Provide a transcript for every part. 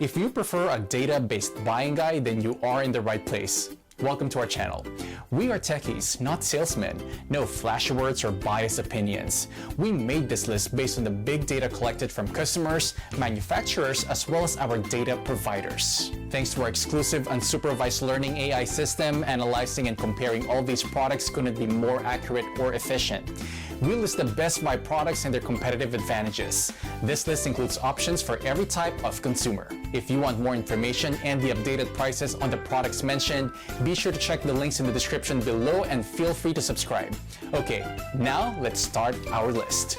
If you prefer a data-based buying guide, then you are in the right place. Welcome to our channel. We are techies, not salesmen. No flashy words or biased opinions. We made this list based on the big data collected from customers, manufacturers, as well as our data providers. Thanks to our exclusive unsupervised learning AI system, analyzing and comparing all these products couldn't be more accurate or efficient. We list the best buy products and their competitive advantages. This list includes options for every type of consumer. If you want more information and the updated prices on the products mentioned, be sure to check the links in the description below and feel free to subscribe. Okay, now let's start our list.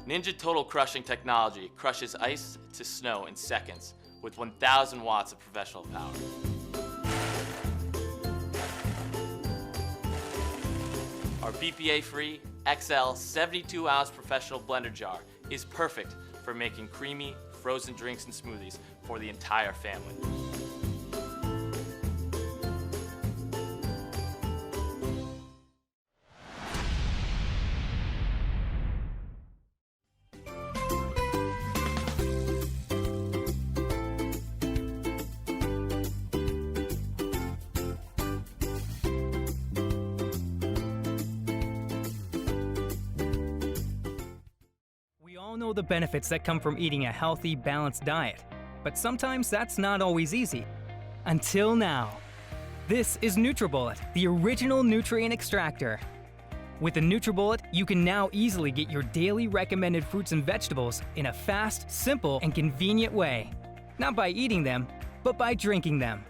Ninja Total Crushing technology crushes ice to snow in seconds with 1,000 watts of professional power. Our BPA-free XL 72-ounce professional blender jar is perfect for making creamy, frozen drinks and smoothies for the entire family. know the benefits that come from eating a healthy, balanced diet, but sometimes that's not always easy. Until now. This is NutriBullet, the original nutrient extractor. With the NutriBullet, you can now easily get your daily recommended fruits and vegetables in a fast, simple, and convenient way. Not by eating them, but by drinking them.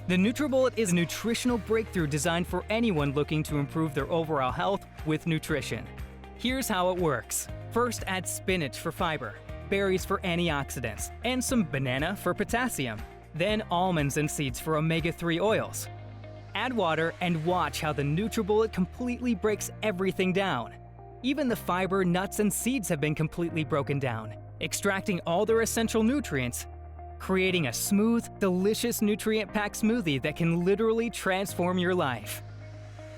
The NutriBullet is a nutritional breakthrough designed for anyone looking to improve their overall health with nutrition. Here's how it works. First, add spinach for fiber, berries for antioxidants, and some banana for potassium. Then almonds and seeds for omega-3 oils. Add water and watch how the NutriBullet completely breaks everything down. Even the fiber, nuts, and seeds have been completely broken down, extracting all their essential nutrients, creating a smooth, delicious nutrient-packed smoothie that can literally transform your life.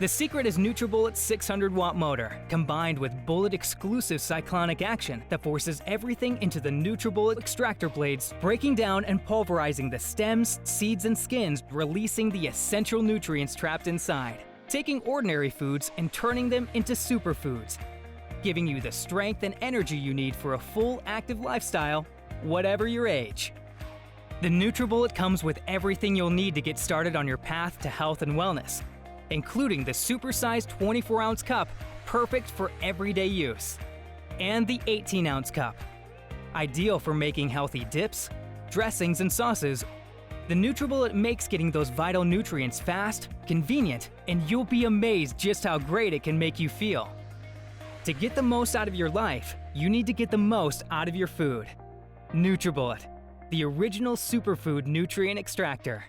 The secret is NutriBullet's 600-watt motor, combined with bullet-exclusive cyclonic action that forces everything into the NutriBullet extractor blades, breaking down and pulverizing the stems, seeds, and skins, releasing the essential nutrients trapped inside, taking ordinary foods and turning them into superfoods, giving you the strength and energy you need for a full, active lifestyle, whatever your age. The NutriBullet comes with everything you'll need to get started on your path to health and wellness, including the supersized 24-ounce cup, perfect for everyday use, and the 18-ounce cup, ideal for making healthy dips, dressings, and sauces. The NutriBullet makes getting those vital nutrients fast, convenient, and you'll be amazed just how great it can make you feel. To get the most out of your life, you need to get the most out of your food. NutriBullet, the original superfood nutrient extractor.